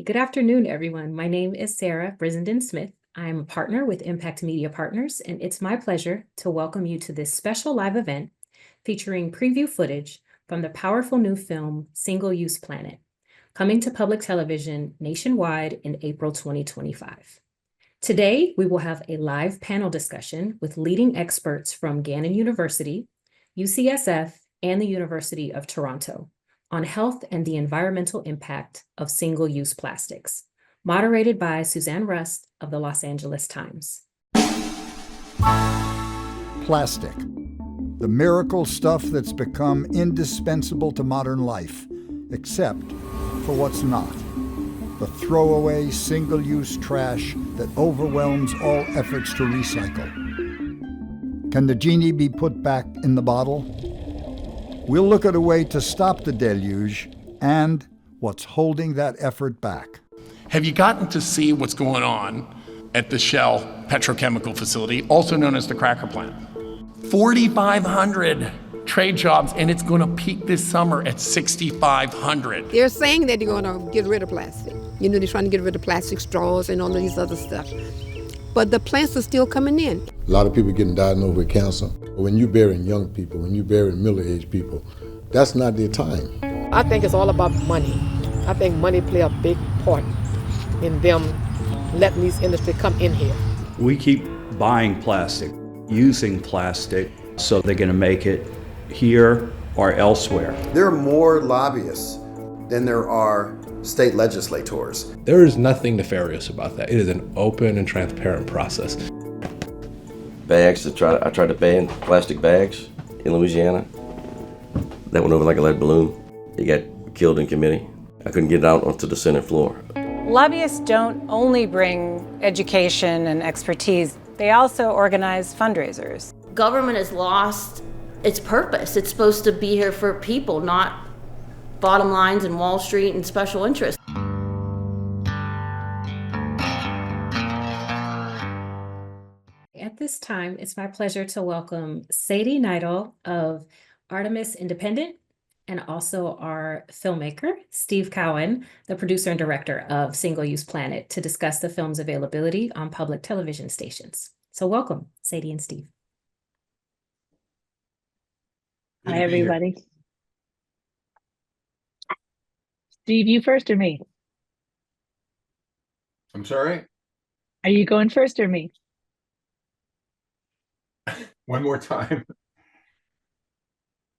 Good afternoon, everyone. My name is Sarah Brizenden Smith. I'm a partner with Impact Media Partners, and it's my pleasure to welcome you to this special live event featuring preview footage from the powerful new film, Single Use Planet, coming to public television nationwide in April 2025. Today, we will have a live panel discussion with leading experts from Gannon University, UCSF, and the University of Toronto on health and the environmental impact of single-use plastics, moderated by Suzanne Rust of the Los Angeles Times. Plastic, the miracle stuff that's become indispensable to modern life, except for what's not. The throwaway, single-use trash that overwhelms all efforts to recycle. Can the genie be put back in the bottle? We'll look at a way to stop the deluge and what's holding that effort back. Have you gotten to see what's going on at the Shell petrochemical facility, also known as the cracker plant? 4,500 trade jobs, and it's going to peak this summer at 6,500. They're saying that they're going to get rid of plastic. You know, they're trying to get rid of plastic straws and all of these other stuff. But the plants are still coming in. A lot of people getting diagnosed with cancer. When you're burying young people, when you're burying middle-aged people, that's not their time. I think it's all about money. I think money play a big part in them letting these industries come in here. We keep buying plastic, using plastic, so they're going to make it here or elsewhere. There are more lobbyists than there are state legislators. There is nothing nefarious about that. It is an open and transparent process. Bags, I tried to ban plastic bags in Louisiana. That went over like a lead balloon. It got killed in committee. I couldn't get it out onto the Senate floor. Lobbyists don't only bring education and expertise, they also organize fundraisers. Government has lost its purpose. It's supposed to be here for people, not bottom lines and Wall Street and special interests. At this time, it's my pleasure to welcome Sadie Neidel of Artemis Independent and also our filmmaker, Steve Cowan, the producer and director of Single Use Planet, to discuss the film's availability on public television stations. So welcome, Sadie and Steve. Hi, everybody. Steve, you first or me? I'm sorry? Are you going first or me? One more time.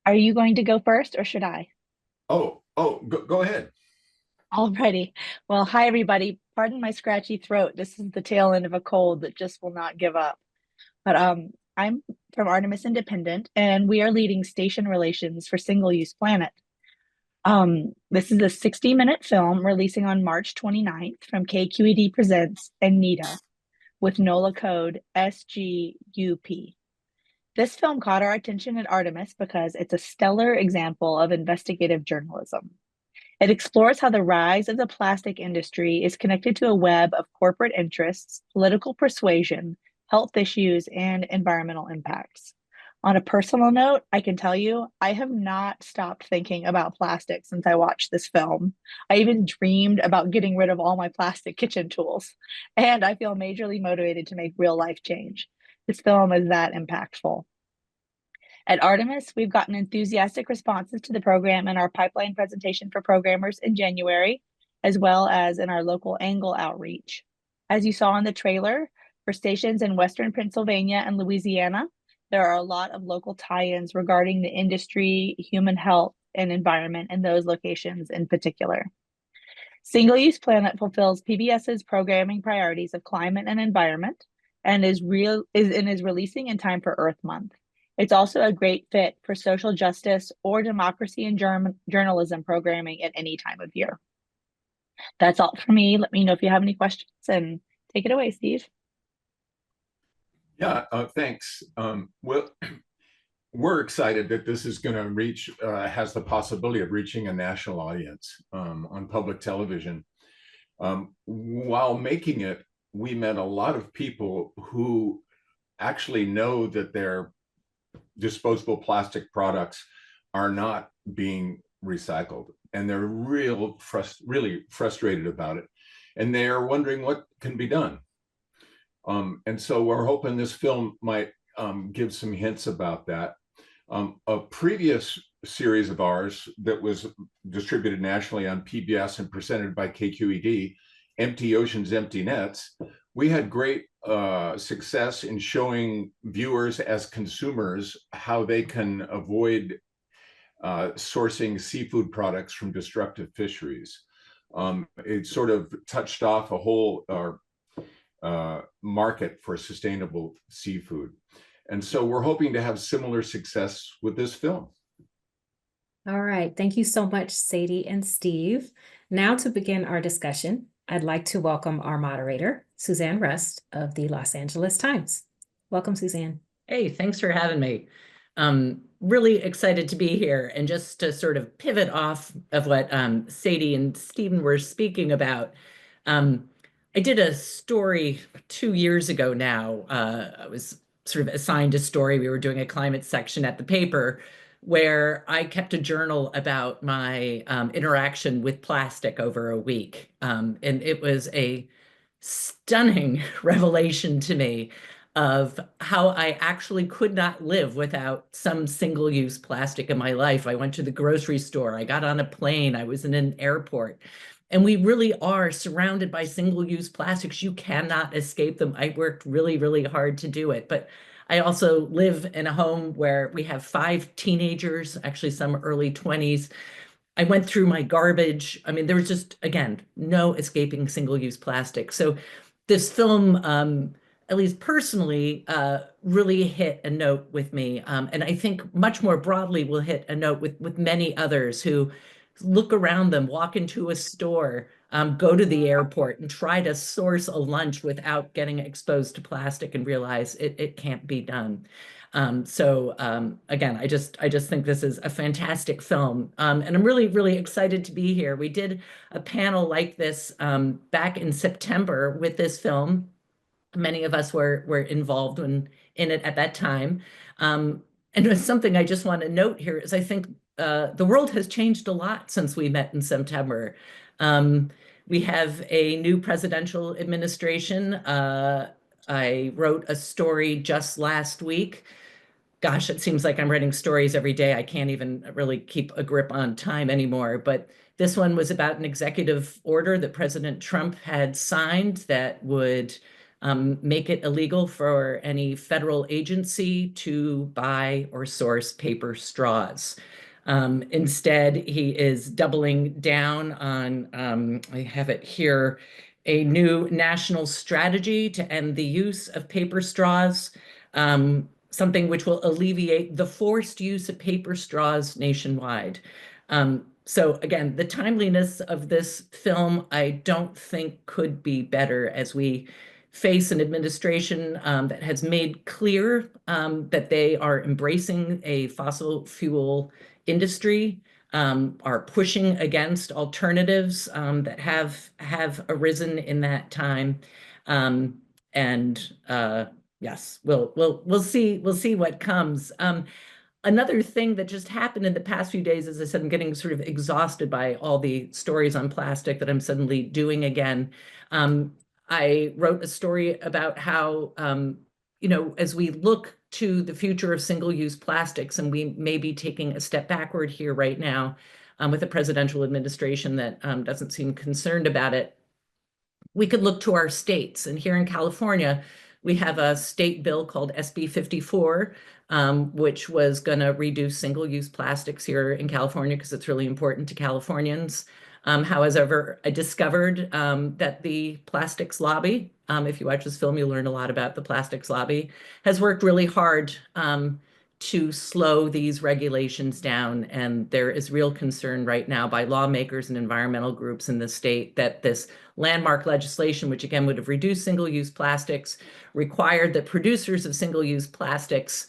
Are you going to go first or should I? Go ahead. Alrighty. Well, hi, everybody. Pardon my scratchy throat. This is the tail end of a cold that just will not give up. But I'm from Artemis Independent, and we are leading station relations for Single Use Planet. This is a 60-minute film releasing on March 29th from KQED Presents and NETA with NOLA code SGUP. This film caught our attention at Artemis because it's a stellar example of investigative journalism. It explores how the rise of the plastic industry is connected to a web of corporate interests, political persuasion, health issues, and environmental impacts. On a personal note, I can tell you, I have not stopped thinking about plastic since I watched this film. I even dreamed about getting rid of all my plastic kitchen tools, and I feel majorly motivated to make real life change. This film is that impactful. At Artemis, we've gotten enthusiastic responses to the program in our pipeline presentation for programmers in January, as well as in our local angle outreach. As you saw in the trailer, for stations in Western Pennsylvania and Louisiana, there are a lot of local tie-ins regarding the industry, human health, and environment in those locations in particular. Single Use Planet fulfills PBS's programming priorities of climate and environment and is releasing in time for Earth Month. It's also a great fit for social justice or democracy and journalism programming at any time of year. That's all for me. Let me know if you have any questions, and take it away, Steve. Yeah, thanks. We're excited that this is going to reach, has the possibility of reaching a national audience on public television. While making it, we met a lot of people who actually know that their disposable plastic products are not being recycled, and they're really frustrated about it. and they are wondering what can be done. And so we're hoping this film might give some hints about that. A previous series of ours that was distributed nationally on PBS and presented by KQED, Empty Oceans, Empty Nets, we had great success in showing viewers as consumers how they can avoid sourcing seafood products from destructive fisheries. It sort of touched off a whole market for sustainable seafood. And so we're hoping to have similar success with this film. All right. Thank you so much, Sadie and Steve. Now to begin our discussion, I'd like to welcome our moderator, Suzanne Rust of the Los Angeles Times. Welcome, Suzanne. Hey, thanks for having me. Really excited to be here. And just to sort of pivot off of what Sadie and Stephen were speaking about, I did a story 2 years ago now. I was sort of assigned a story. We were doing a climate section at the paper where I kept a journal about my interaction with plastic over a week. And it was a stunning revelation to me of how I actually could not live without some single-use plastic in my life. I went to the grocery store, I got on a plane, I was in an airport, and we really are surrounded by single-use plastics. You cannot escape them. I worked really, really hard to do it, but I also live in a home where we have 5 teenagers, actually some early 20s. I went through my garbage. I mean, there was just, again, no escaping single-use plastic. So this film, at least personally, really hit a note with me. And I think much more broadly will hit a note with many others who look around them, walk into a store, go to the airport and try to source a lunch without getting exposed to plastic and realize it can't be done. Again, I just think this is a fantastic film. And I'm really, really excited to be here. We did a panel like this back in September with this film. Many of us were involved in it at that time. And it's something I just want to note here is I think the world has changed a lot since we met in September. We have a new presidential administration. I wrote a story just last week. Gosh, it seems like I'm writing stories every day. I can't even really keep a grip on time anymore. But this one was about an executive order that President Trump had signed that would make it illegal for any federal agency to buy or source paper straws. Instead, he is doubling down on, I have it here, a new national strategy to end the use of paper straws, something which will alleviate the forced use of paper straws nationwide. So again, the timeliness of this film, I don't think could be better as we face an administration that has made clear that they are embracing a fossil fuel industry, are pushing against alternatives that have arisen in that time, yes, we'll see what comes. Another thing that just happened in the past few days, as I said, I'm getting sort of exhausted by all the stories on plastic that I'm suddenly doing again. I wrote a story about how, as we look to the future of single-use plastics, and we may be taking a step backward here right now with a presidential administration that doesn't seem concerned about it, we could look to our states. And here in California, we have a state bill called SB 54, which was going to reduce single-use plastics here in California because it's really important to Californians. However, I discovered that the plastics lobby, if you watch this film, you'll learn a lot about the plastics lobby, has worked really hard to slow these regulations down. And there is real concern right now by lawmakers and environmental groups in the state that this landmark legislation, which again would have reduced single-use plastics, required that producers of single-use plastics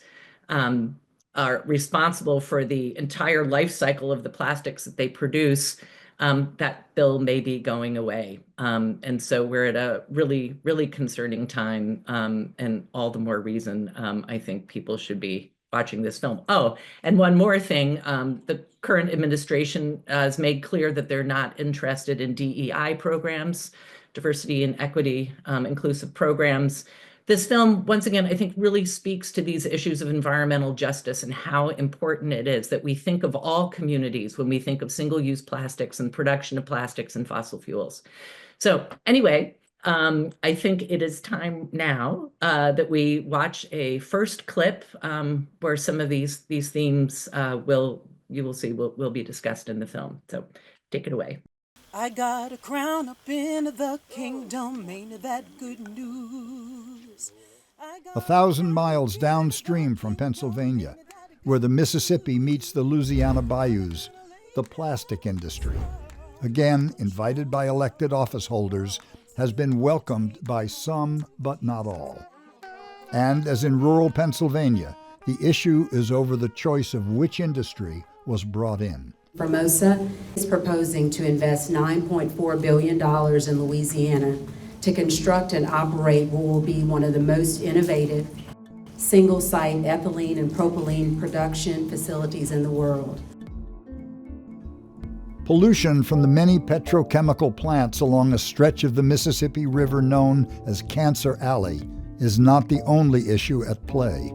are responsible for the entire life cycle of the plastics that they produce. That bill may be going away. And so we're at a really, really concerning time, and all the more reason I think people should be watching this film. Oh, and one more thing, the current administration has made clear that they're not interested in DEI programs diversity and equity, inclusive programs. This film, once again, I think really speaks to these issues of environmental justice and how important it is that we think of all communities when we think of single-use plastics and production of plastics and fossil fuels. So anyway, I think it is time now that we watch a first clip where some of these themes you will see will be discussed in the film. So take it away. I got a crown up in the kingdom, ain't that good news? 1,000 miles downstream from Pennsylvania, where the Mississippi meets the Louisiana bayous, the plastic industry, again invited by elected office holders, has been welcomed by some but not all. And as in rural Pennsylvania, the issue is over the choice of which industry was brought in. Formosa is proposing to invest $9.4 billion in Louisiana to construct and operate what will be one of the most innovative single-site ethylene and propylene production facilities in the world. Pollution from the many petrochemical plants along a stretch of the Mississippi River known as Cancer Alley is not the only issue at play.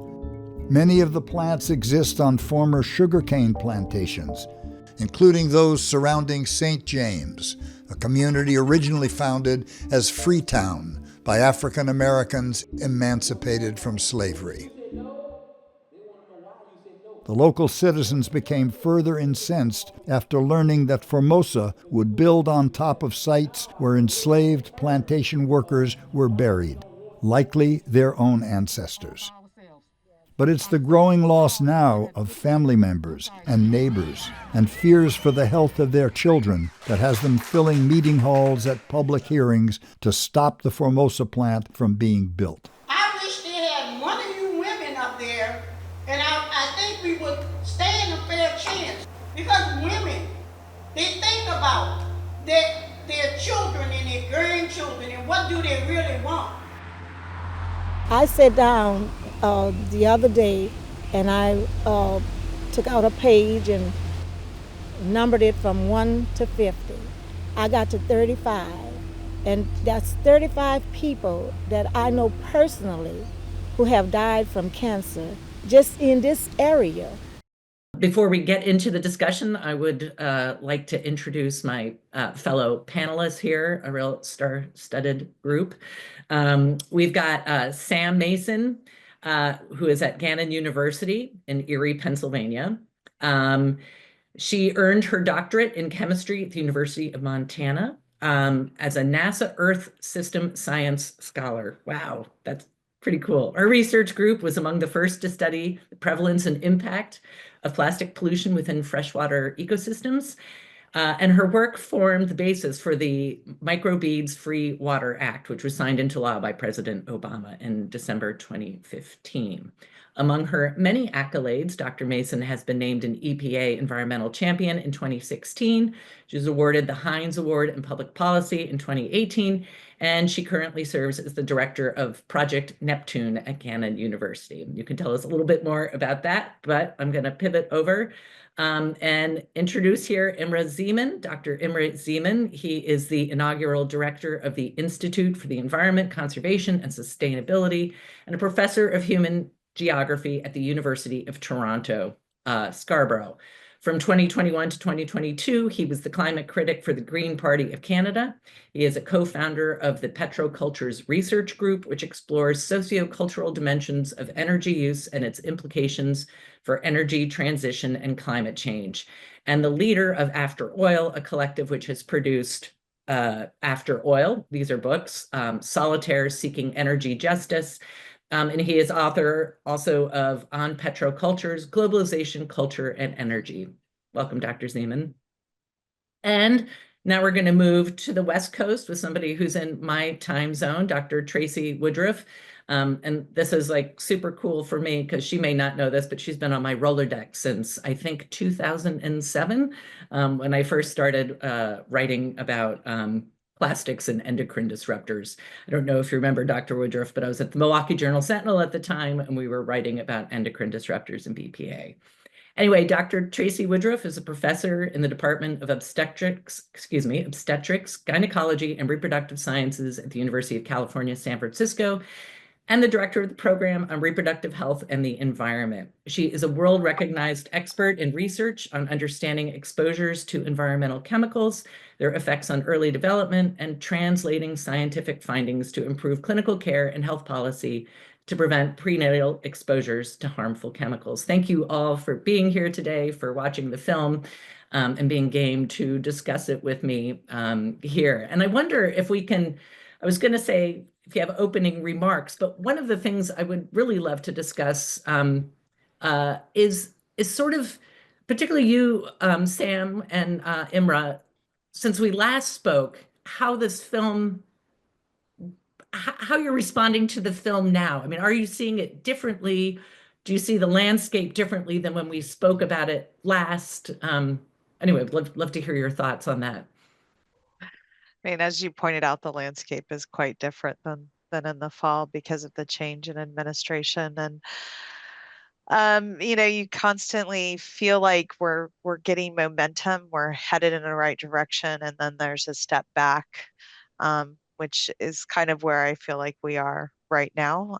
Many of the plants exist on former sugarcane plantations, including those surrounding St. James, a community originally founded as Freetown by African Americans emancipated from slavery. The local citizens became further incensed after learning that Formosa would build on top of sites where enslaved plantation workers were buried, likely their own ancestors. But it's the growing loss now of family members and neighbors and fears for the health of their children that has them filling meeting halls at public hearings to stop the Formosa plant from being built. I wish they had one of you women up there, and I think we would stand a fair chance. Because women, they think about their children and their grandchildren and what do they really want. I sat down the other day and I took out a page and numbered it from 1 to 50. I got to 35, and that's 35 people that I know personally who have died from cancer just in this area. Before we get into the discussion, I would like to introduce my fellow panelists here, a real star-studded group. We've got Sam Mason, who is at Gannon University in Erie, Pennsylvania. She earned her doctorate in chemistry at the University of Montana as a NASA Earth System Science Scholar. Wow, that's pretty cool. Her research group was among the first to study the prevalence and impact of plastic pollution within freshwater ecosystems. And her work formed the basis for the Microbeads Free Water Act, which was signed into law by President Obama in December 2015. Among her many accolades, Dr. Mason has been named an EPA Environmental Champion in 2016. She was awarded the Heinz Award in Public Policy in 2018, and she currently serves as the director of Project Neptune at Gannon University. You can tell us a little bit more about that, but I'm going to pivot over and introduce here Imre Zeman, Dr. Imre Zeman. He is the inaugural director of the Institute for the Environment, Conservation, and Sustainability, and a professor of human geography at the University of Toronto, Scarborough. From 2021 to 2022, he was the climate critic for the Green Party of Canada. He is a co-founder of the Petrocultures Research Group, which explores sociocultural dimensions of energy use and its implications for energy transition and climate change, and the leader of After Oil, a collective which has produced After Oil, these are books, Solitaire Seeking Energy Justice, and he is author also of On Petrocultures, Globalization, Culture, and Energy. Welcome, Dr. Zeman. And now we're going to move to the West Coast with somebody who's in my time zone, Dr. Tracy Woodruff. And this is like super cool for me because she may not know this, but she's been on my Rolodex since I think 2007, when I first started writing about plastics and endocrine disruptors. I don't know if you remember Dr. Woodruff, but I was at the Milwaukee Journal Sentinel at the time, and we were writing about endocrine disruptors and BPA. Anyway, Dr. Tracy Woodruff is a professor in the Department of Obstetrics, Gynecology, and Reproductive Sciences at the University of California, San Francisco, and the director of the program on reproductive health and the environment. She is a world-recognized expert in research on understanding exposures to environmental chemicals, their effects on early development, and translating scientific findings to improve clinical care and health policy to prevent prenatal exposures to harmful chemicals. Thank you all for being here today, for watching the film, and being game to discuss it with me here. And I wonder if we can, I was going to say, if you have opening remarks, but one of the things I would really love to discuss is sort of, particularly you, Sam and Imra, since we last spoke, how this film, how you're responding to the film now. I mean, are you seeing it differently? Do you see the landscape differently than when we spoke about it last? Anyway, I'd love to hear your thoughts on that. I mean, as you pointed out, the landscape is quite different than in the fall because of the change in administration. And you constantly feel like we're getting momentum, we're headed in the right direction, and then there's a step back, which is kind of where I feel like we are right now,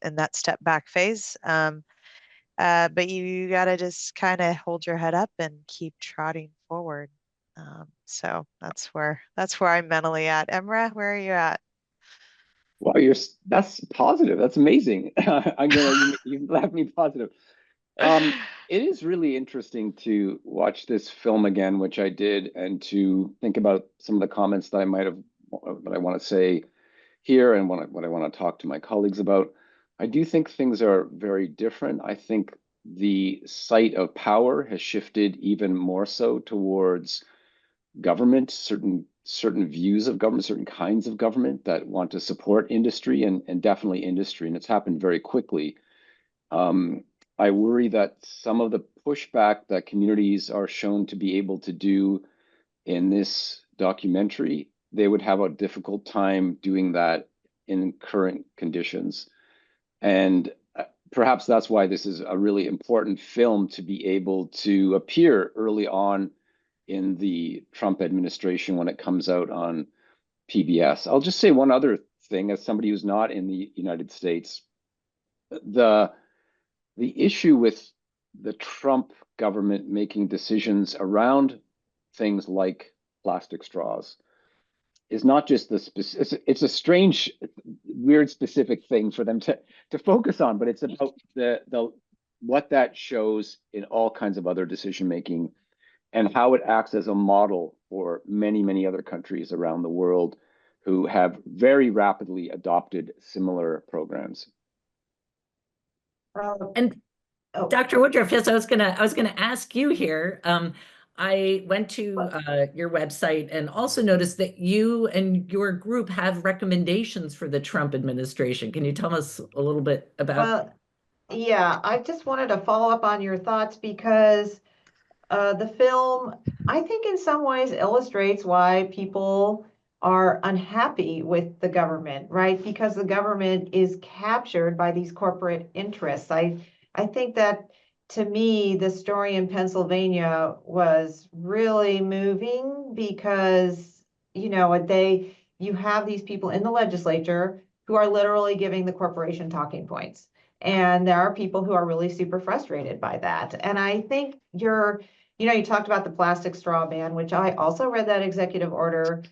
in that step back phase. But you got to just kind of hold your head up and keep trotting forward. So that's where I'm mentally at. Emra, where are you at? Wow, that's positive. That's amazing. You left me positive. It is really interesting to watch this film again, which I did, and to think about some of the comments that I want to say here and what I want to talk to my colleagues about. I do think things are very different. I think the site of power has shifted even more so towards government, certain views of government, certain kinds of government that want to support industry and definitely industry, and it's happened very quickly. I worry that some of the pushback that communities are shown to be able to do in this documentary, they would have a difficult time doing that in current conditions. And perhaps that's why this is a really important film to be able to appear early on in the Trump administration when it comes out on PBS. I'll just say one other thing, as somebody who's not in the United States. The issue with the Trump government making decisions around things like plastic straws is not just it's a strange, weird, specific thing for them to focus on, but it's about the what that shows in all kinds of other decision making, and how it acts as a model for many, many other countries around the world who have very rapidly adopted similar programs. And Dr. Woodruff, yes, I was gonna ask you here. I went to your website and also noticed that you and your group have recommendations for the Trump administration. Can you tell us a little bit about? Yeah, I just wanted to follow up on your thoughts because the film, I think in some ways illustrates why people are unhappy with the government, right? Because the government is captured by these corporate interests. I think that, to me, the story in Pennsylvania was really moving because, you have these people in the legislature who are literally giving the corporation talking points. And there are people who are really super frustrated by that. And I think you talked about the plastic straw ban, which I also read that executive order.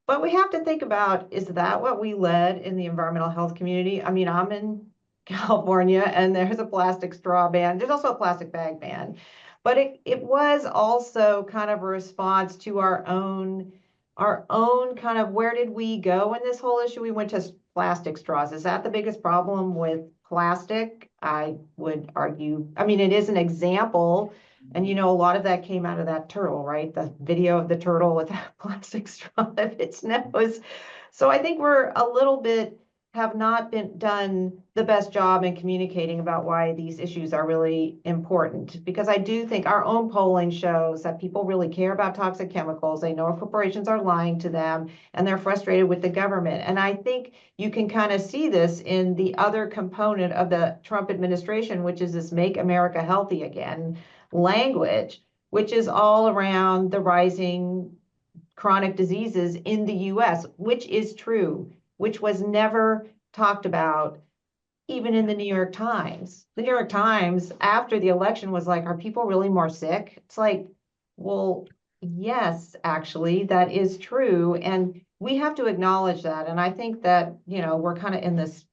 But we have to think about, is that what we led in the environmental health community? I mean, I'm in California and there's a plastic straw ban. There's also a plastic bag ban. But it was also kind of a response to our own kind of, where did we go in this whole issue? We went to plastic straws. Is that the biggest problem with plastic? I would argue. I mean, it is an example. And, a lot of that came out of that turtle, right? The video of the turtle with that plastic straw of its nose. So I think we're a little bit, have not done the best job in communicating about why these issues are really important. Because I do think our own polling shows that people really care about toxic chemicals. They know corporations are lying to them and they're frustrated with the government. And I think you can kind of see this in the other component of the Trump administration, which is this Make America Healthy Again language, which is all around the rising chronic diseases in the US, which is true, which was never talked about even in the New York Times. The New York Times, after the election, was like, are people really more sick? It's like, well, yes, actually, that is true. And we have to acknowledge that. And I think that, we're kind of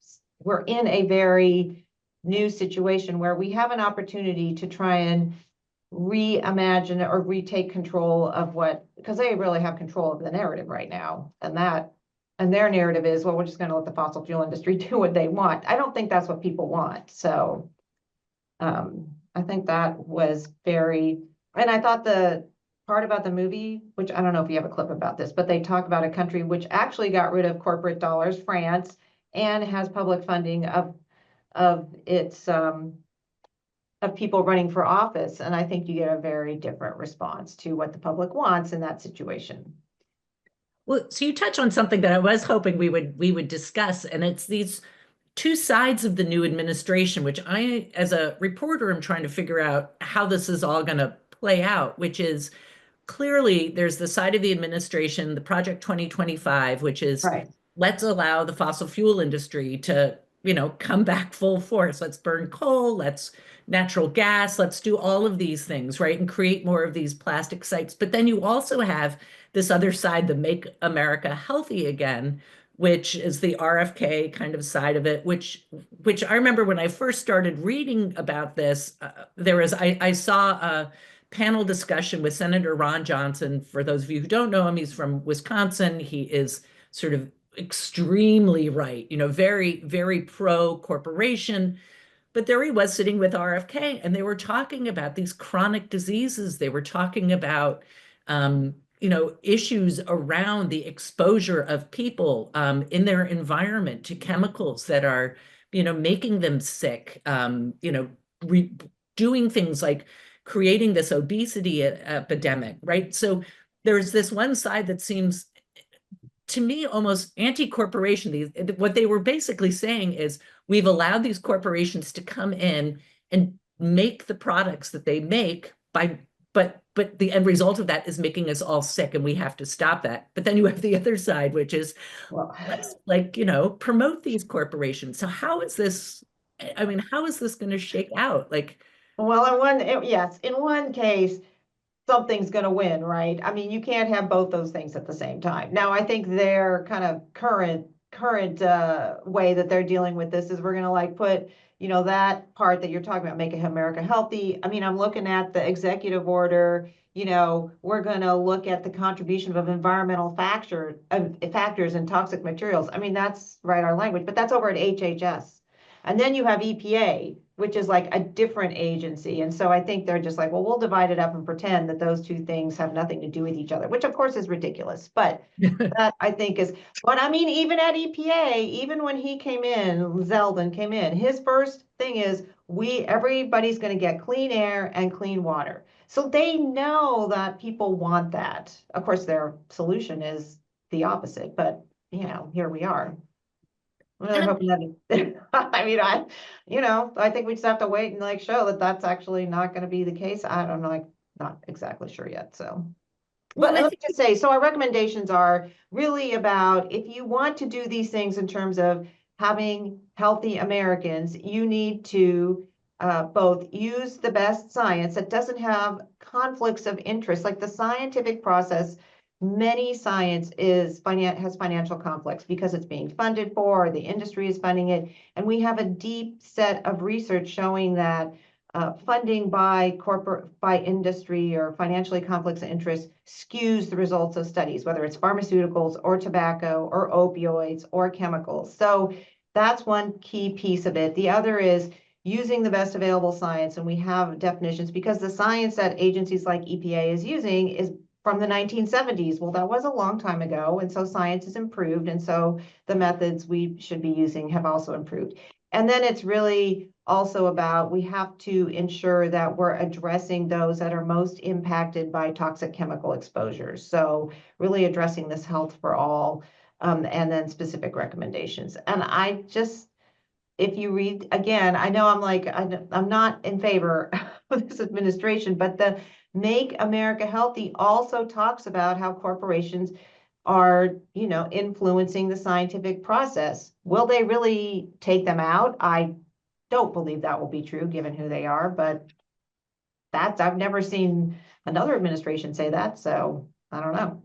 we're in a very new situation where we have an opportunity to try and reimagine or retake control of because they really have control of the narrative right now. And their narrative is, well, we're just going to let the fossil fuel industry do what they want. I don't think that's what people want. So I think that was and I thought the part about the movie, which I don't know if you have a clip about this, but they talk about a country which actually got rid of corporate dollars, France, and has public funding of its of people running for office. And I think you get a very different response to what the public wants in that situation. Well, so you touch on something that I was hoping we would discuss, and it's these two sides of the new administration, which I, as a reporter, am trying to figure out how this is all going to play out, which is clearly there's the side of the administration, the Project 2025, which is let's allow the fossil fuel industry to, come back full force. Let's burn coal, let's natural gas, let's do all of these things, right? And create more of these plastic sites. But then you also have this other side, the Make America Healthy Again, which is the RFK kind of side of it, which I remember when I first started reading about this, I saw a panel discussion with Senator Ron Johnson. For those of you who don't know him, he's from Wisconsin. He is sort of extremely right, very, very pro corporation. But there he was sitting with RFK, and they were talking about these chronic diseases. They were talking about, issues around the exposure of people in their environment to chemicals that are, making them sick, doing things like creating this obesity epidemic, right? So there's this one side that seems to me almost anti-corporation. What they were basically saying is we've allowed these corporations to come in and make the products that they make but the end result of that is making us all sick, and we have to stop that. But then you have the other side, which is let's promote these corporations. So how is this going to shake out? Well, in one case, something's going to win, right? I mean, you can't have both those things at the same time. Now, I think their kind of current way that they're dealing with this is we're going to put, that part that you're talking about, making America healthy. I mean, I'm looking at the executive order, we're going to look at the contribution of environmental factors and toxic materials. I mean, that's right, our language, but that's over at HHS. And then you have EPA, which is like a different agency. And so I think they're just like, well, we'll divide it up and pretend that those two things have nothing to do with each other, which of course is ridiculous. But that I think is, but I mean, even at EPA, even when he came in, Zeldin came in, his first thing is everybody's going to get clean air and clean water. So they know that people want that. Of course, their solution is the opposite, but here we are. I'm really hoping that, I mean, I think we just have to wait and show that that's actually not going to be the case. I don't know, not exactly sure yet. So, but let me just say, so our recommendations are really about if you want to do these things in terms of having healthy Americans, you need to both use the best science that doesn't have conflicts of interest, like the scientific process. Many science has financial conflicts because it's being funded for, or the industry is funding it. And we have a deep set of research showing that funding by industry or financially complex interest skews the results of studies, whether it's pharmaceuticals or tobacco or opioids or chemicals. So that's one key piece of it. The other is using the best available science. And we have definitions because the science that agencies like EPA is using is from the 1970s. Well, that was a long time ago. And so science has improved. And so the methods we should be using have also improved. And then it's really also about, we have to ensure that we're addressing those that are most impacted by toxic chemical exposures. So really addressing this health for all, and then specific recommendations. And if you read again, I know I'm not in favor of this administration, but the Make America Healthy also talks about how corporations are, influencing the scientific process. Will they really take them out? I don't believe that will be true given who they are, but I've never seen another administration say that, so I don't know.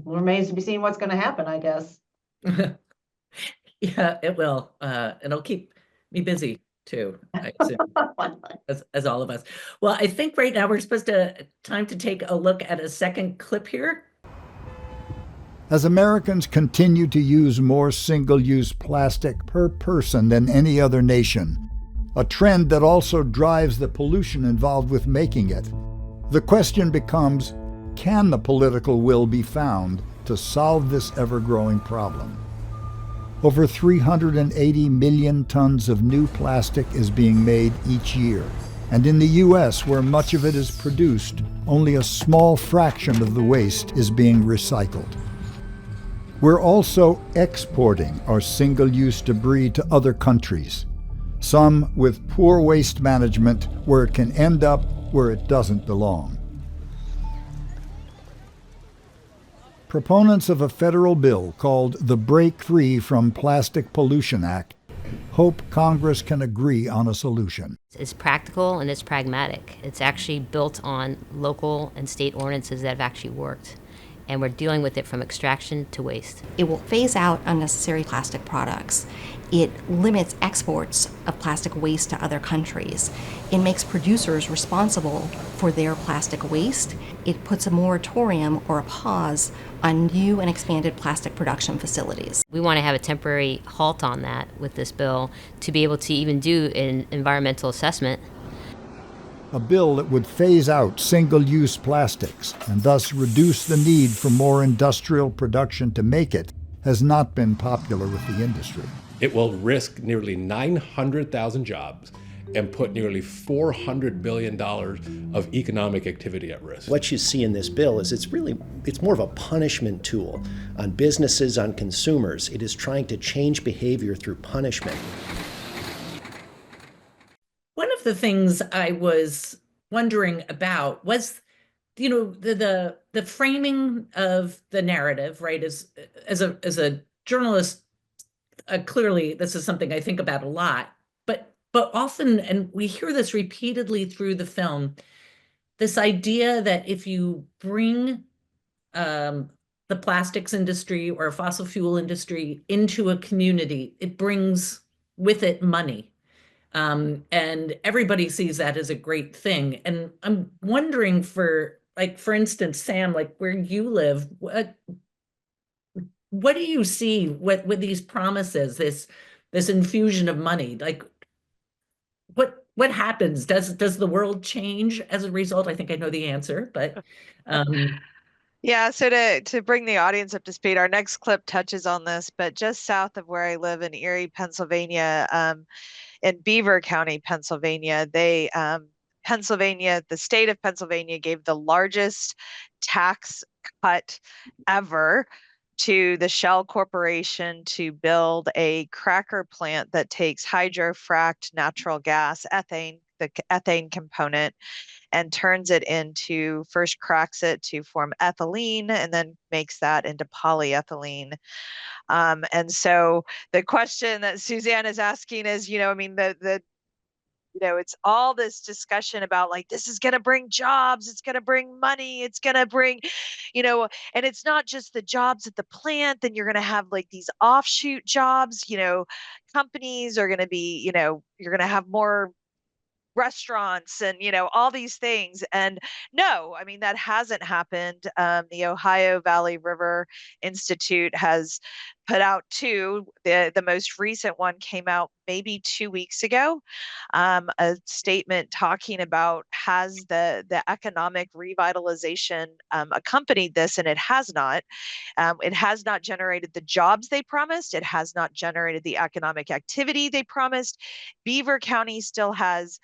Remains to be seen what's going to happen, I guess. Yeah, it will. It'll keep me busy too, I assume, as all of us. Well, I think right now we're supposed to time to take a look at a second clip here. As Americans continue to use more single-use plastic per person than any other nation, a trend that also drives the pollution involved with making it, the question becomes, can the political will be found to solve this ever-growing problem? Over 380 million tons of new plastic is being made each year. And in the U.S., where much of it is produced, only a small fraction of the waste is being recycled. We're also exporting our single-use debris to other countries, some with poor waste management where it can end up where it doesn't belong. Proponents of a federal bill called the Break Free from Plastic Pollution Act hope Congress can agree on a solution. It's practical and it's pragmatic. It's actually built on local and state ordinances that have actually worked. And we're dealing with it from extraction to waste. It will phase out unnecessary plastic products. It limits exports of plastic waste to other countries. It makes producers responsible for their plastic waste. It puts a moratorium or a pause on new and expanded plastic production facilities. We want to have a temporary halt on that with this bill to be able to even do an environmental assessment. A bill that would phase out single-use plastics and thus reduce the need for more industrial production to make it has not been popular with the industry. It will risk nearly 900,000 jobs and put nearly $400 billion of economic activity at risk. What you see in this bill is it's more of a punishment tool on businesses, on consumers. It is trying to change behavior through punishment. One of the things I was wondering about was, the framing of the narrative, right? As a journalist, clearly this is something I think about a lot. But often, and we hear this repeatedly through the film, this idea that if you bring the plastics industry or fossil fuel industry into a community, it brings with it money. And everybody sees that as a great thing. And I'm wondering for instance, Sam, where you live, what do you see with these promises, this infusion of money? What happens? Does the world change as a result? I think I know the answer, but yeah, so to bring the audience up to speed, our next clip touches on this, but just south of where I live in Erie, Pennsylvania, in Beaver County, Pennsylvania, the state of Pennsylvania gave the largest tax cut ever to the Shell Corporation to build a cracker plant that takes hydrofracked natural gas, ethane, the ethane component, and turns it into, first cracks it to form ethylene and then makes that into polyethylene. And so the question that Suzanne is asking is, it's all this discussion about this is going to bring jobs, it's going to bring money, it's going to bring, and it's not just the jobs at the plant. Then you're going to have these offshoot jobs, companies are going to be, you're going to have more restaurants and all these things. And no, that hasn't happened. The Ohio Valley River Institute has put out two. The most recent one came out maybe 2 weeks ago, a statement talking about has the economic revitalization accompanied this, and it has not. It has not generated the jobs they promised. It has not generated the economic activity they promised. Beaver County still has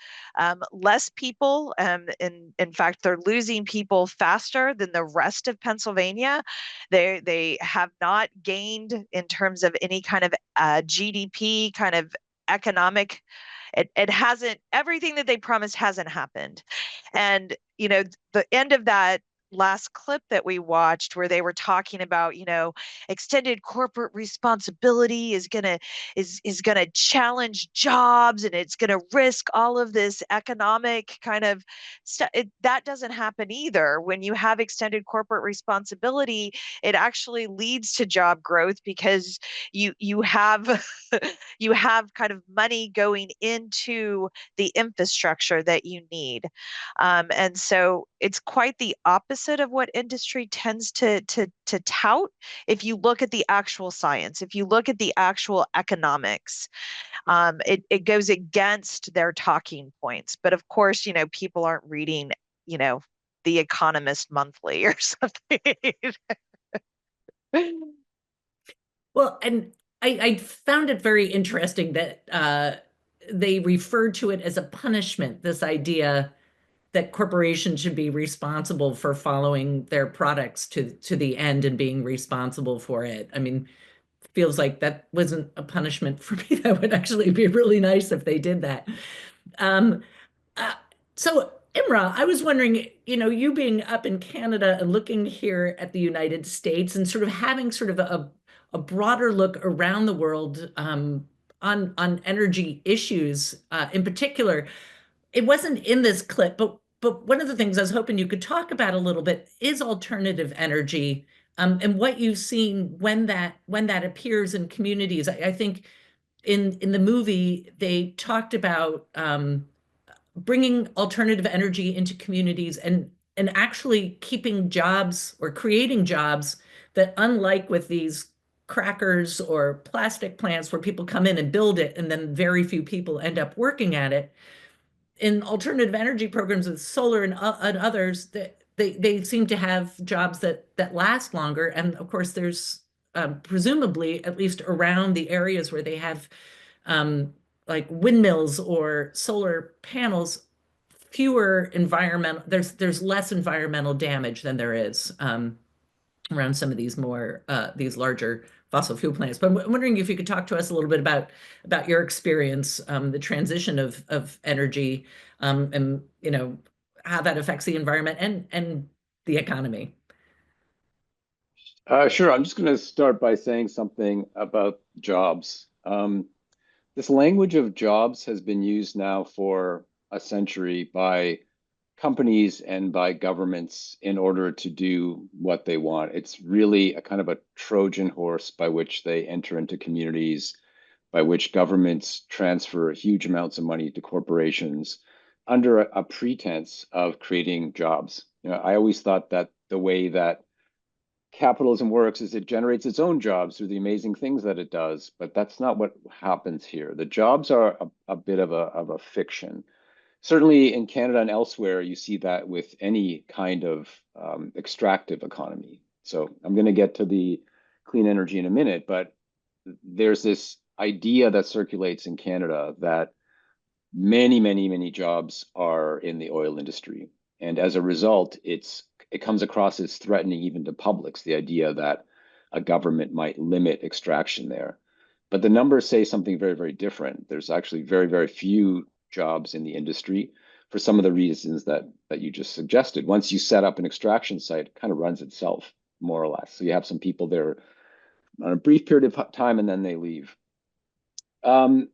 less people. In fact, they're losing people faster than the rest of Pennsylvania. They have not gained in terms of any kind of GDP kind of economic, it hasn't, everything that they promised hasn't happened. And, you know, the end of that last clip that we watched where they were talking about, you know, extended corporate responsibility is gonna challenge jobs, and it's gonna risk all of this economic kind of stuff. That doesn't happen either. When you have extended corporate responsibility, it actually leads to job growth because you have you have kind of money going into the infrastructure that you need. And so it's quite the opposite of what industry tends to tout. If you look at the actual science, if you look at the actual economics, it goes against their talking points. But of course, you know, people aren't reading, you know, The Economist Monthly or something. Well, and I found it very interesting that they referred to it as a punishment, this idea that corporations should be responsible for following their products to the end and being responsible for it. I mean, feels like that wasn't a punishment for me. That would actually be really nice if they did that. Um, uh, so Imra, I was wondering, you know, you being up in Canada and looking here at the United States and sort of having sort of a broader look around the world on energy issues in particular. It wasn't in this clip, but one of the things I was hoping you could talk about a little bit is alternative energy, and what you've seen when that appears in communities. I think in the movie they talked about bringing alternative energy into communities and actually keeping jobs or creating jobs that, unlike with these crackers or plastic plants where people come in and build it and then very few people end up working at it, in alternative energy programs with solar and others, that they seem to have jobs that last longer. And of course, there's presumably, at least around the areas where they have like windmills or solar panels, there's less environmental damage than there is around some of these more these larger fossil fuel plants. But I'm wondering if you could talk to us a little bit about your experience, the transition of energy, and you know how that affects the environment and the economy. Sure. I'm just going to start by saying something about jobs. This language of jobs has been used now for a century by companies and by governments in order to do what they want. It's really a kind of a Trojan horse by which they enter into communities, by which governments transfer huge amounts of money to corporations under a pretense of creating jobs. You know, I always thought that the way that capitalism works is it generates its own jobs through the amazing things that it does, but that's not what happens here. The jobs are a bit of a fiction. Certainly in Canada and elsewhere, you see that with any kind of extractive economy. So I'm going to get to the clean energy in a minute, but there's this idea that circulates in Canada that many jobs are in the oil industry. And as a result, it comes across as threatening even to publics, the idea that a government might limit extraction there. But the numbers say something very different. There's actually very few jobs in the industry for some of the reasons that you just suggested. Once you set up an extraction site, it kind of runs itself, more or less. So you have some people there on a brief period of time and then they leave. Clean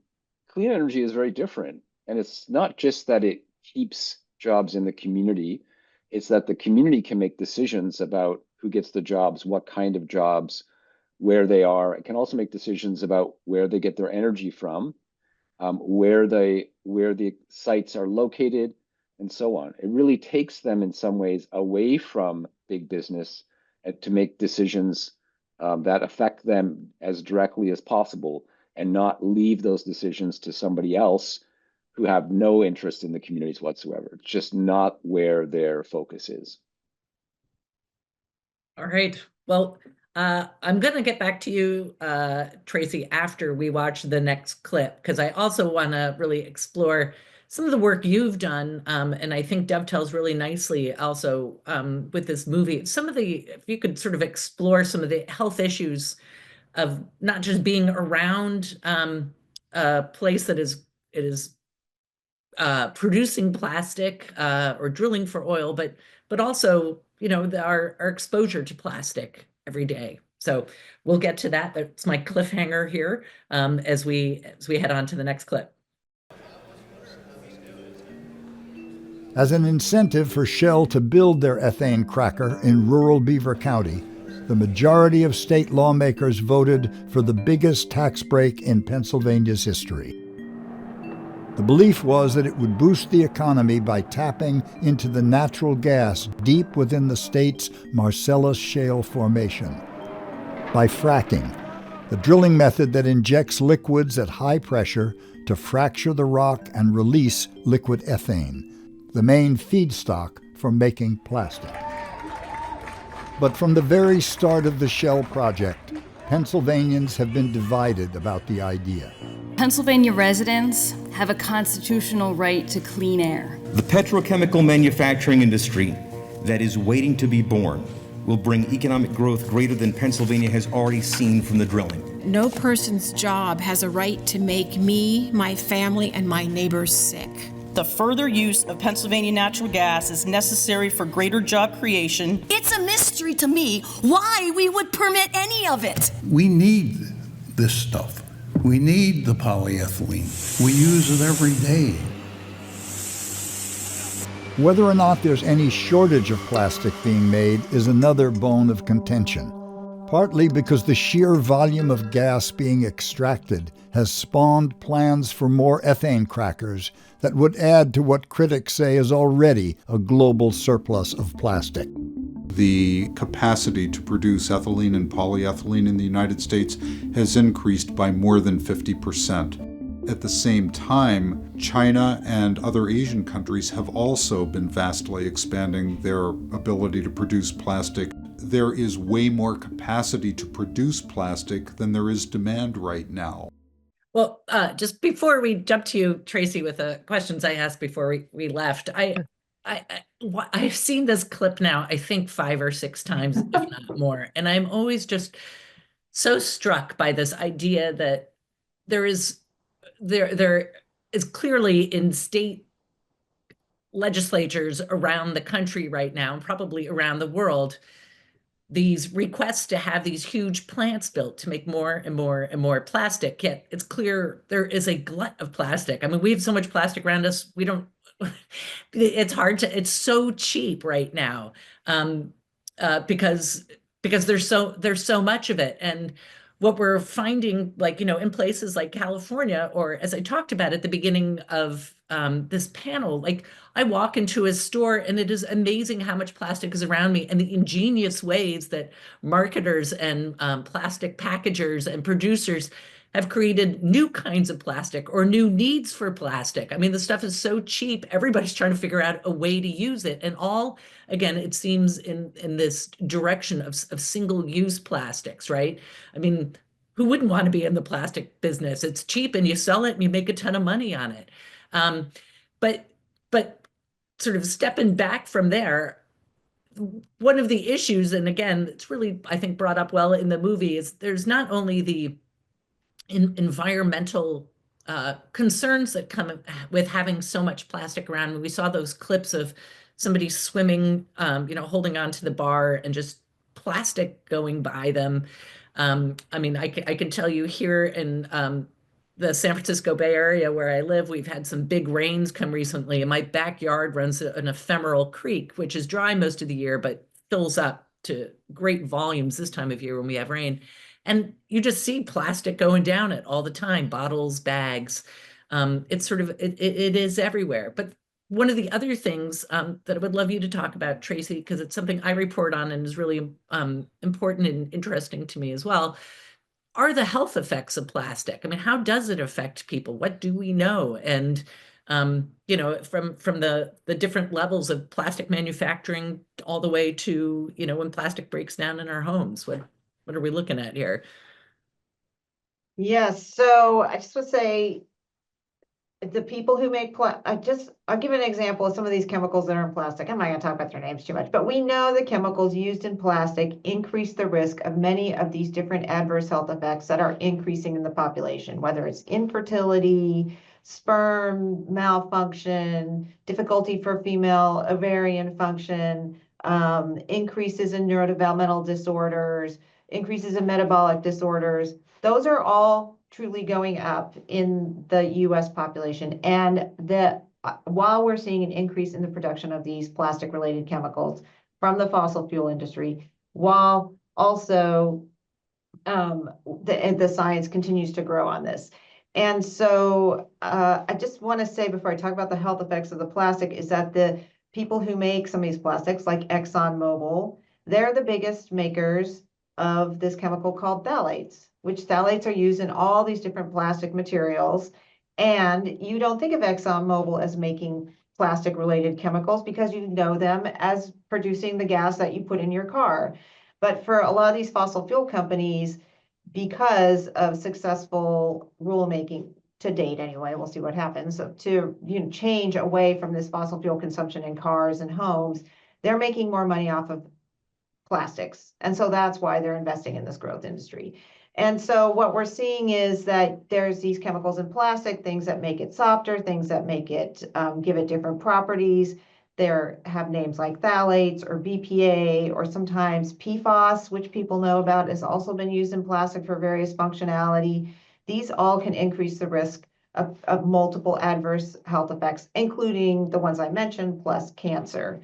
energy is very different. And it's not just that it keeps jobs in the community, it's that the community can make decisions about who gets the jobs, what kind of jobs, where they are. It can also make decisions about where they get their energy from, where the sites are located, and so on. It really takes them in some ways away from big business to make decisions that affect them as directly as possible, and not leave those decisions to somebody else who have no interest in the communities whatsoever. It's just not where their focus is. All right. Well, I'm going to get back to you, Tracy, after we watch the next clip, because I also want to really explore some of the work you've done, and I think dovetails really nicely also with this movie. If you could sort of explore some of the health issues of not just being around a place that is producing plastic or drilling for oil, but also, our exposure to plastic every day. So we'll get to that. That's my cliffhanger here as we head on to the next clip. As an incentive for Shell to build their ethane cracker in rural Beaver County, the majority of state lawmakers voted for the biggest tax break in Pennsylvania's history. The belief was that it would boost the economy by tapping into the natural gas deep within the state's Marcellus Shale formation. By fracking, the drilling method that injects liquids at high pressure to fracture the rock and release liquid ethane, the main feedstock for making plastic. But from the very start of the Shell project, Pennsylvanians have been divided about the idea. Pennsylvania residents have a constitutional right to clean air. The petrochemical manufacturing industry that is waiting to be born will bring economic growth greater than Pennsylvania has already seen from the drilling. No person's job has a right to make me, my family, and my neighbors sick. The further use of Pennsylvania natural gas is necessary for greater job creation. It's a mystery to me why we would permit any of it. We need this stuff. We need the polyethylene. We use it every day. Whether or not there's any shortage of plastic being made is another bone of contention, partly because the sheer volume of gas being extracted has spawned plans for more ethane crackers that would add to what critics say is already a global surplus of plastic. The capacity to produce ethylene and polyethylene in the United States has increased by more than 50%. At the same time, China and other Asian countries have also been vastly expanding their ability to produce plastic. There is way more capacity to produce plastic than there is demand right now. Well, just before we jump to you, Tracy, with the questions I asked before we left, I've seen this clip now, I think 5 or 6 times, if not more. And I'm always just so struck by this idea that there is clearly in state legislatures around the country right now, and probably around the world, these requests to have these huge plants built to make more and more and more plastic. Yet it's clear there is a glut of plastic. I mean, we have so much plastic around us, we don't, it's so cheap right now because there's so much of it. And what we're finding, like, in places like California, or as I talked about at the beginning of this panel, like I walk into a store and it is amazing how much plastic is around me and the ingenious ways that marketers and plastic packagers and producers have created new kinds of plastic or new needs for plastic. I mean, the stuff is so cheap, everybody's trying to figure out a way to use it. And all, again, it seems in this direction of single-use plastics, right? I mean, who wouldn't want to be in the plastic business? It's cheap and you sell it and you make a ton of money on it. But sort of stepping back from there, one of the issues, and again, it's really, I think, brought up well in the movie, is there's not only the environmental concerns that come with having so much plastic around. We saw those clips of somebody swimming, holding on to the bar and just plastic going by them. I mean, I can tell you here in the San Francisco Bay Area where I live, we've had some big rains come recently, and my backyard runs an ephemeral creek, which is dry most of the year, but fills up to great volumes this time of year when we have rain. And you just see plastic going down it all the time, bottles, bags. It's sort of, it is everywhere. But one of the other things that I would love you to talk about, Tracy, because it's something I report on and is really important and interesting to me as well, are the health effects of plastic. I mean, how does it affect people? What do we know? And, from the different levels of plastic manufacturing all the way to, when plastic breaks down in our homes, what are we looking at here? Yes, so I just would say the people who make I'll give an example of some of these chemicals that are in plastic. I'm not going to talk about their names too much, but we know the chemicals used in plastic increase the risk of many of these different adverse health effects that are increasing in the population, whether it's infertility, sperm malfunction, difficulty for female ovarian function, increases in neurodevelopmental disorders, increases in metabolic disorders. Those are all truly going up in the US population. And while we're seeing an increase in the production of these plastic related chemicals from the fossil fuel industry, while also the science continues to grow on this. And so I just want to say before I talk about the health effects of the plastic is that the people who make some of these plastics, like ExxonMobil, they're the biggest makers of this chemical called phthalates, which phthalates are used in all these different plastic materials. And you don't think of ExxonMobil as making plastic related chemicals because you know them as producing the gas that you put in your car. But for a lot of these fossil fuel companies, because of successful rulemaking to date anyway, we'll see what happens, so to change away from this fossil fuel consumption in cars and homes, they're making more money off of plastics. And so that's why they're investing in this growth industry. And so what we're seeing is that there's these chemicals in plastic, things that make it softer, things that make it give it different properties. There have names like phthalates or BPA or sometimes PFAS, which people know about, has also been used in plastic for various functionality. These all can increase the risk of multiple adverse health effects, including the ones I mentioned, plus cancer.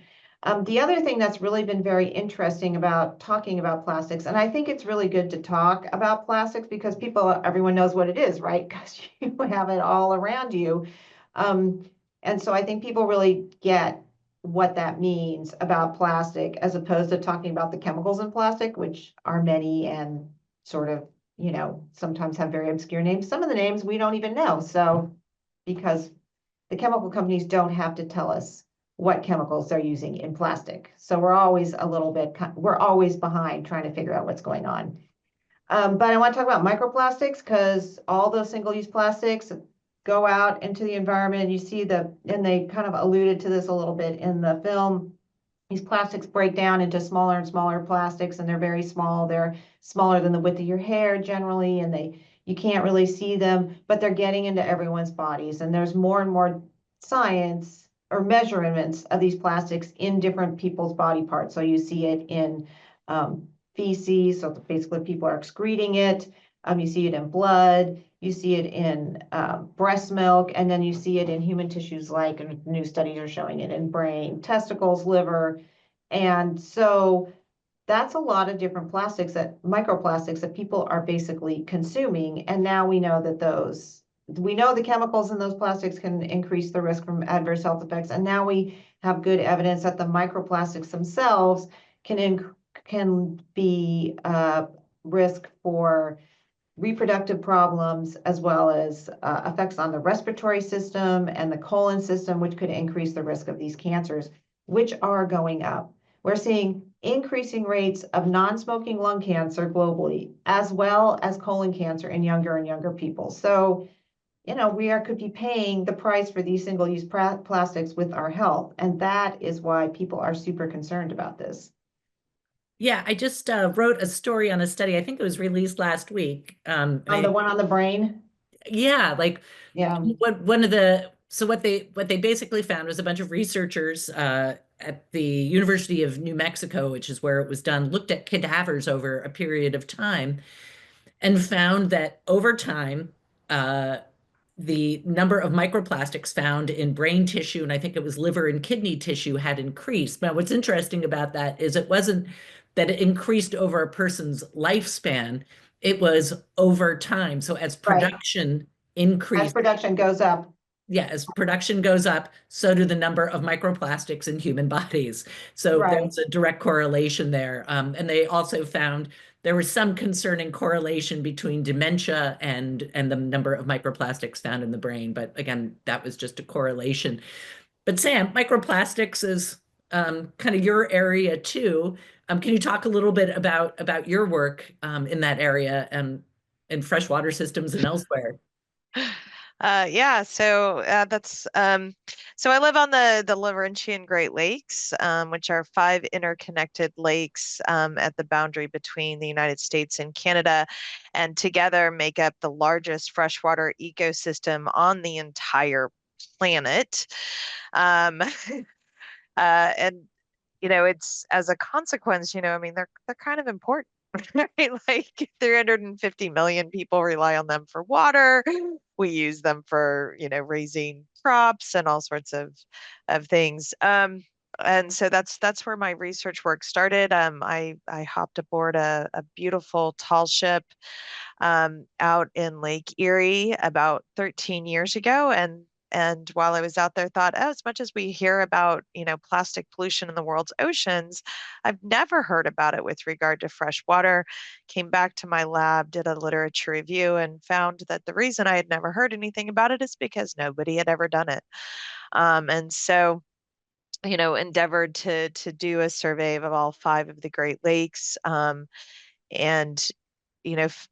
The other thing that's really been very interesting about talking about plastics, and I think it's really good to talk about plastics because everyone knows what it is, right? Because you have it all around you. And so I think people really get what that means about plastic as opposed to talking about the chemicals in plastic, which are many and sort of, sometimes have very obscure names. Some of the names we don't even know. So because the chemical companies don't have to tell us what chemicals they're using in plastic. So we're always behind trying to figure out what's going on. But I want to talk about microplastics because all those single-use plastics go out into the environment. You see and they kind of alluded to this a little bit in the film. These plastics break down into smaller and smaller plastics, and they're very small. They're smaller than the width of your hair generally, and you can't really see them, but they're getting into everyone's bodies. And there's more and more science or measurements of these plastics in different people's body parts. So you see it in feces, so basically people are excreting it. You see it in blood, you see it in breast milk, and then you see it in human tissues and new studies are showing it in brain, testicles, liver. And so that's a lot of different microplastics that people are basically consuming. And now we know that we know the chemicals in those plastics can increase the risk from adverse health effects. And now we have good evidence that the microplastics themselves can be risk for reproductive problems, as well as effects on the respiratory system and the colon system, which could increase the risk of these cancers, which are going up. We're seeing increasing rates of non-smoking lung cancer globally, as well as colon cancer in younger and younger people. So, could be paying the price for these single-use plastics with our health. And that is why people are super concerned about this. Yeah, I just wrote a story on a study. I think it was released last week. The one on the brain? Yeah, yeah. What they basically found was a bunch of researchers at the University of New Mexico, which is where it was done, looked at cadavers over a period of time and found that over time, the number of microplastics found in brain tissue, and I think it was liver and kidney tissue, had increased. Now, what's interesting about that is it wasn't that it increased over a person's lifespan, it was over time. So as production increased. As production goes up. Yeah, as production goes up, so do the number of microplastics in human bodies. So there's a direct correlation there. And they also found there was some concerning correlation between dementia and the number of microplastics found in the brain. But again, that was just a correlation. But Sam, microplastics is kind of your area too. Can you talk a little bit about your work in that area and in freshwater systems and elsewhere? Yeah, so that's so I live on the Laurentian Great Lakes, which are 5 interconnected lakes at the boundary between the United States and Canada, and together make up the largest freshwater ecosystem on the entire planet. Um, and it's as a consequence, I mean, they're kind of important. Right? Like 350 million people rely on them for water. We use them for, raising crops and all sorts of things. And so that's where my research work started. I hopped aboard a beautiful tall ship out in Lake Erie about 13 years ago, and while I was out there, thought, oh, as much as we hear about, plastic pollution in the world's oceans, I've never heard about it with regard to fresh water. Came back to my lab, did a literature review, and found that the reason I had never heard anything about it is because nobody had ever done it. And so, endeavored to do a survey of all 5 of the Great Lakes. And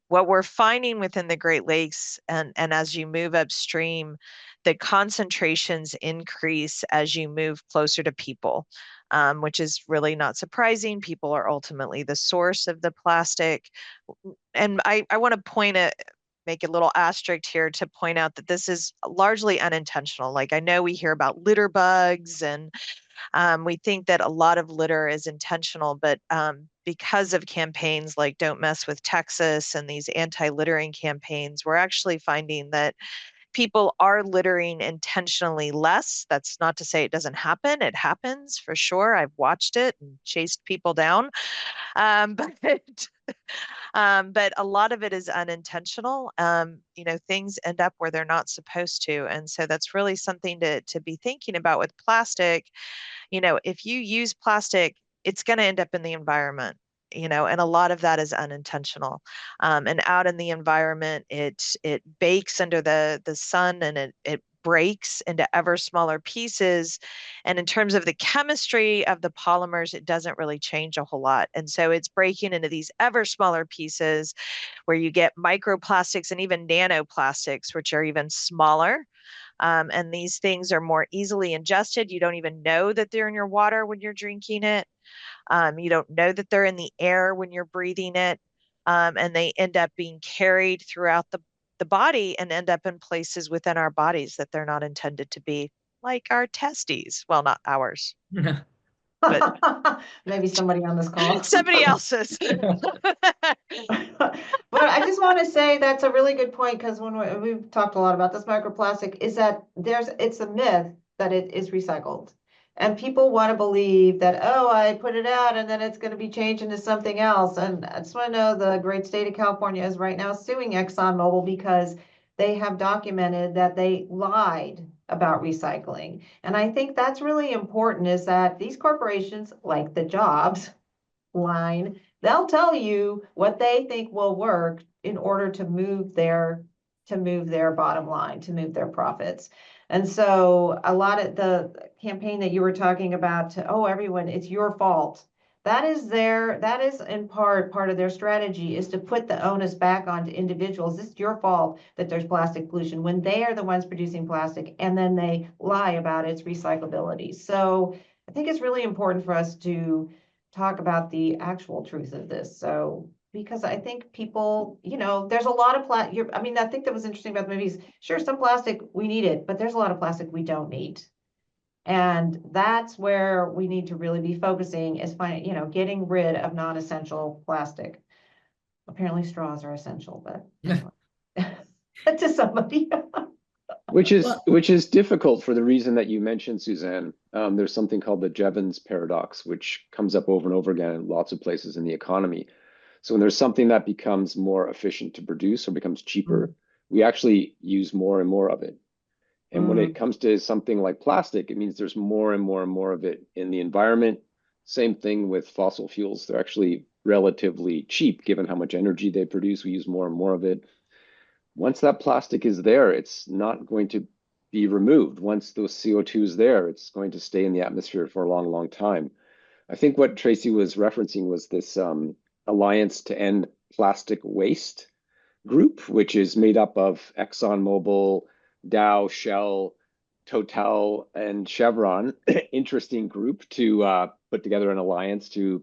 what we're finding within the Great Lakes, and as you move upstream, the concentrations increase as you move closer to people, which is really not surprising. People are ultimately the source of the plastic. And I want to make a little asterisk here to point out that this is largely unintentional. Like, I know we hear about litter bugs, and we think that a lot of litter is intentional, but because of campaigns like Don't Mess with Texas and these anti-littering campaigns, we're actually finding that people are littering intentionally less. That's not to say it doesn't happen. It happens for sure. I've watched it and chased people down. But but a lot of it is unintentional. Things end up where they're not supposed to. And so that's really something to be thinking about with plastic. If you use plastic, it's going to end up in the environment, and a lot of that is unintentional. And out in the environment, it bakes under the sun, and it breaks into ever smaller pieces. And in terms of the chemistry of the polymers, it doesn't really change a whole lot. And so it's breaking into these ever smaller pieces where you get microplastics and even nanoplastics, which are even smaller. And these things are more easily ingested. You don't even know that they're in your water when you're drinking it. You don't know that they're in the air when you're breathing it. And they end up being carried throughout the body and end up in places within our bodies that they're not intended to be, like our testes. Well, not ours. But maybe somebody on this call. Somebody else's. But I just want to say that's a really good point, because when we've talked a lot about this microplastic, is that it's a myth that it is recycled. And people want to believe that, oh, I put it out and then it's going to be changed into something else. And I just want to know the great state of California is right now suing ExxonMobil because they have documented that they lied about recycling. And I think that's really important, is that these corporations, like the jobs line, they'll tell you what they think will work in order to move their bottom line, to move their profits. And so a lot of the campaign that you were talking about, everyone, it's your fault. That is in part of their strategy, is to put the onus back onto individuals. It's your fault that there's plastic pollution, when they are the ones producing plastic, and then they lie about its recyclability. So I think it's really important for us to talk about the actual truth of this. So, because I think people, there's a lot of plastic. I mean, I think that was interesting about the movies. Sure, some plastic, we need it, but there's a lot of plastic we don't need. And that's where we need to really be focusing, is getting rid of non-essential plastic. Apparently straws are essential, but to somebody. Which is difficult for the reason that you mentioned, Suzanne. There's something called the Jevons paradox, which comes up over and over again in lots of places in the economy. So when there's something that becomes more efficient to produce or becomes cheaper, we actually use more and more of it. And when it comes to something like plastic, it means there's more and more and more of it in the environment. Same thing with fossil fuels. They're actually relatively cheap given how much energy they produce. We use more and more of it. Once that plastic is there, it's not going to be removed. Once the CO2 is there, it's going to stay in the atmosphere for a long, long time. I think what Tracy was referencing was this Alliance to End Plastic Waste group, which is made up of ExxonMobil, Dow, Shell, Total, and Chevron, interesting group to put together an alliance to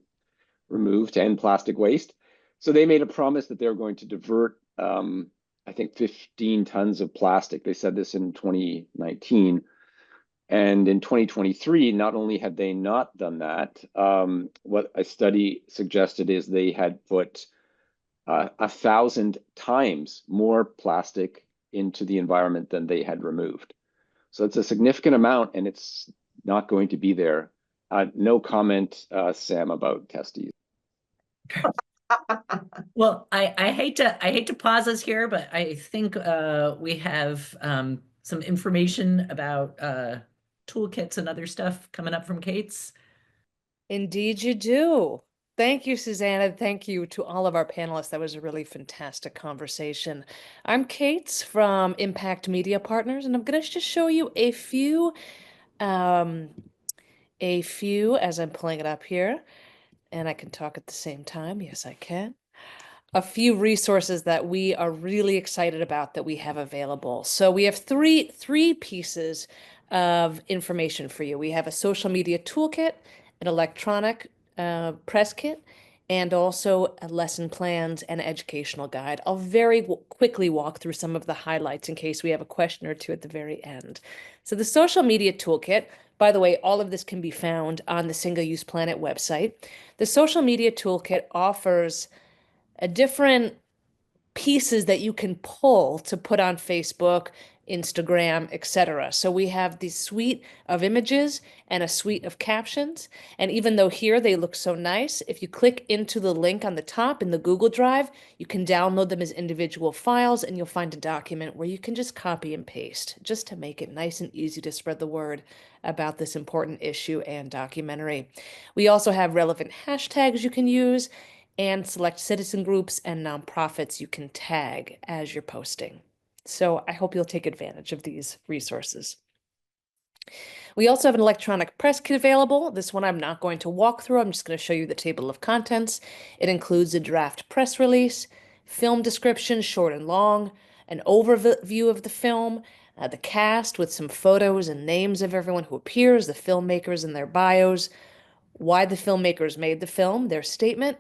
end plastic waste. So they made a promise that they're going to divert, I think, 15 tons of plastic. They said this in 2019. And in 2023, not only had they not done that, what a study suggested is they had put 1,000 times more plastic into the environment than they had removed. So it's a significant amount, and it's not going to be there. No comment, Sam, about testes. Well, I hate to pause us here, but I think we have some information about toolkits and other stuff coming up from Kate's. Indeed, you do. Thank you, Susanna. Thank you to all of our panelists. That was a really fantastic conversation. I'm Kate from Impact Media Partners, and I'm going to just show you a few as I'm pulling it up here, and I can talk at the same time. Yes, I can. A few resources that we are really excited about that we have available. So we have three pieces of information for you. We have a social media toolkit, an electronic press kit, and also a lesson plans and educational guide. I'll very quickly walk through some of the highlights in case we have a question or two at the very end. So the social media toolkit, by the way, all of this can be found on the Single Use Planet website. The social media toolkit offers different pieces that you can pull to put on Facebook, Instagram, etc. So we have this suite of images and a suite of captions. And even though here they look so nice, if you click into the link on the top in the Google Drive, you can download them as individual files and you'll find a document where you can just copy and paste just to make it nice and easy to spread the word about this important issue and documentary. We also have relevant hashtags you can use and select citizen groups and nonprofits you can tag as you're posting. So I hope you'll take advantage of these resources. We also have an electronic press kit available. This one I'm not going to walk through. I'm just going to show you the table of contents. It includes a draft press release, film description, short and long, an overview of the film, the cast with some photos and names of everyone who appears, the filmmakers and their bios, why the filmmakers made the film, their statement,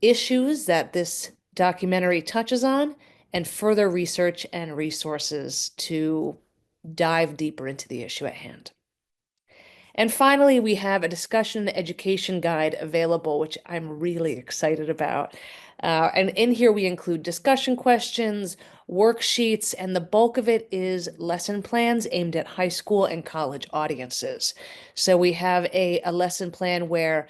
issues that this documentary touches on, and further research and resources to dive deeper into the issue at hand. And finally, we have a discussion and education guide available, which I'm really excited about. And in here, we include discussion questions, worksheets, and the bulk of it is lesson plans aimed at high school and college audiences. So we have a lesson plan where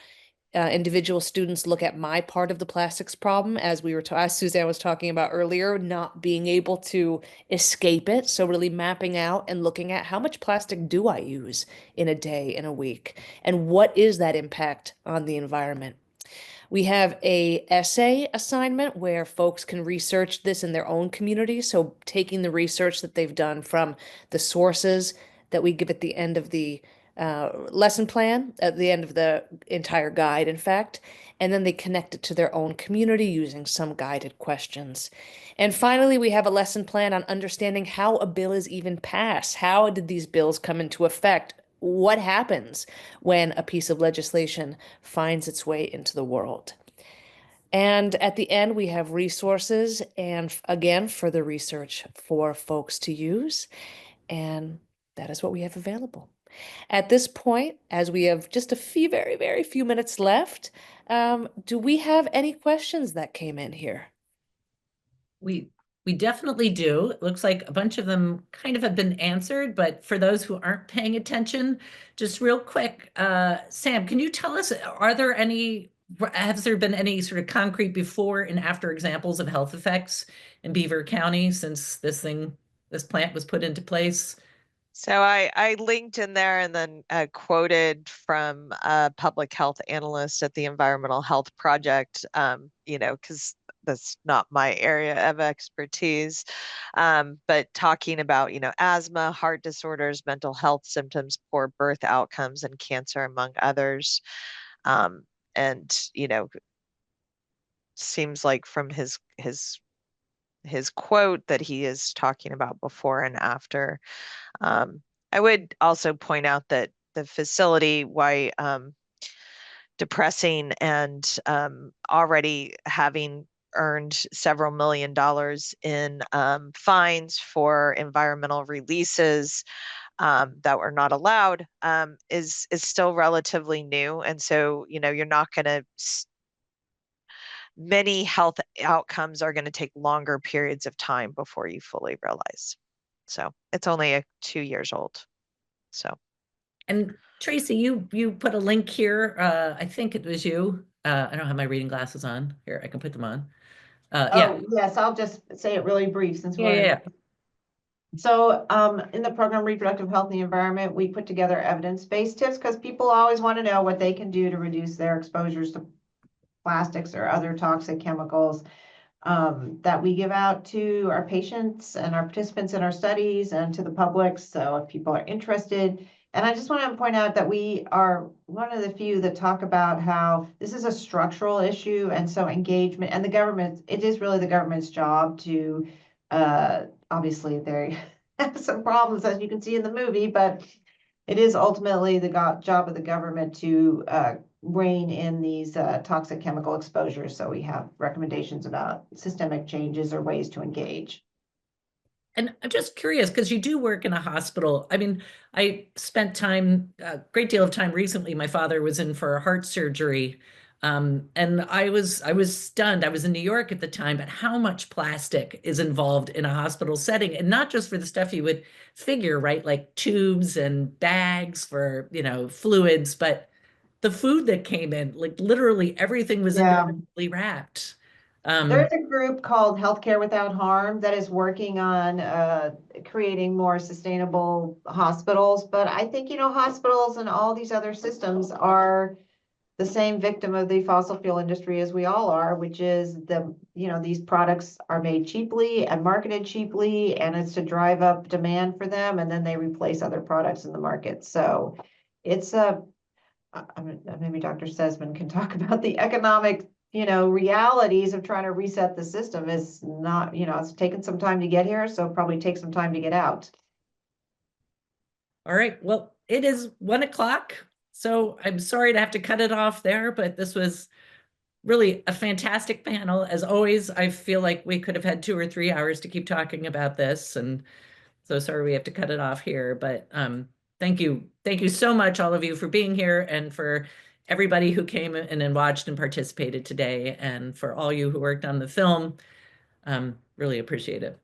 individual students look at my part of the plastics problem, as as Suzanne was talking about earlier, not being able to escape it. So really mapping out and looking at how much plastic do I use in a day, in a week, and what is that impact on the environment. We have a essay assignment where folks can research this in their own community. So taking the research that they've done from the sources that we give at the end of the lesson plan, at the end of the entire guide, in fact, and then they connect it to their own community using some guided questions. And finally, we have a lesson plan on understanding how a bill is even passed. How did these bills come into effect? What happens when a piece of legislation finds its way into the world? And at the end, we have resources and, again, further research for folks to use. And that is what we have available. At this point, as we have just a few, very, very few minutes left, do we have any questions that came in here? We definitely do. It looks like a bunch of them kind of have been answered, but for those who aren't paying attention, just real quick, Sam, can you tell us, has there been any sort of concrete before and after examples of health effects in Beaver County since this plant was put into place? So I linked in there and then quoted from a public health analyst at the Environmental Health Project, because that's not my area of expertise, but talking about, asthma, heart disorders, mental health symptoms, poor birth outcomes, and cancer, among others. And, seems like from his his quote that he is talking about before and after. I would also point out that the facility, why depressing and already having earned several $1 million in fines for environmental releases that were not allowed, is still relatively new. And so, you're not going to, many health outcomes are going to take longer periods of time before you fully realize. So it's only 2 years old. So. And Tracy, you put a link here. I think it was you. I don't have my reading glasses on. Here, I can put them on. Yeah. Yes, I'll just say it really brief since we're. Yeah. So in the program Reproductive Health and the Environment, we put together evidence-based tips because people always want to know what they can do to reduce their exposures to plastics or other toxic chemicals that we give out to our patients and our participants in our studies and to the public. So if people are interested, and I just want to point out that we are one of the few that talk about how this is a structural issue. And so engagement and the government, it is really the government's job to, obviously they have some problems as you can see in the movie, but it is ultimately the job of the government to rein in these toxic chemical exposures. So we have recommendations about systemic changes or ways to engage. And I'm just curious, because you do work in a hospital. I mean, I spent time, a great deal of time recently. My father was in for heart surgery. And I was stunned. I was in New York at the time, but how much plastic is involved in a hospital setting, and not just for the stuff you would figure, right? Like tubes and bags for, fluids, but the food that came in, like literally everything was individually wrapped. There's a group called Healthcare Without Harm that is working on creating more sustainable hospitals. But I think, hospitals and all these other systems are the same victim of the fossil fuel industry as we all are, which is these products are made cheaply and marketed cheaply, and it's to drive up demand for them, and then they replace other products in the market. So it's maybe Dr. Sesman can talk about the economic realities of trying to reset the system. Is not, it's taken some time to get here, so probably take some time to get out. All right. Well, it is 1 o'clock, so I'm sorry to have to cut it off there, but this was really a fantastic panel. As always, I feel like we could have had 2 or 3 hours to keep talking about this, and so sorry we have to cut it off here. But thank you so much, all of you, for being here, and for everybody who came in and watched and participated today, and for all you who worked on the film. Really appreciate it.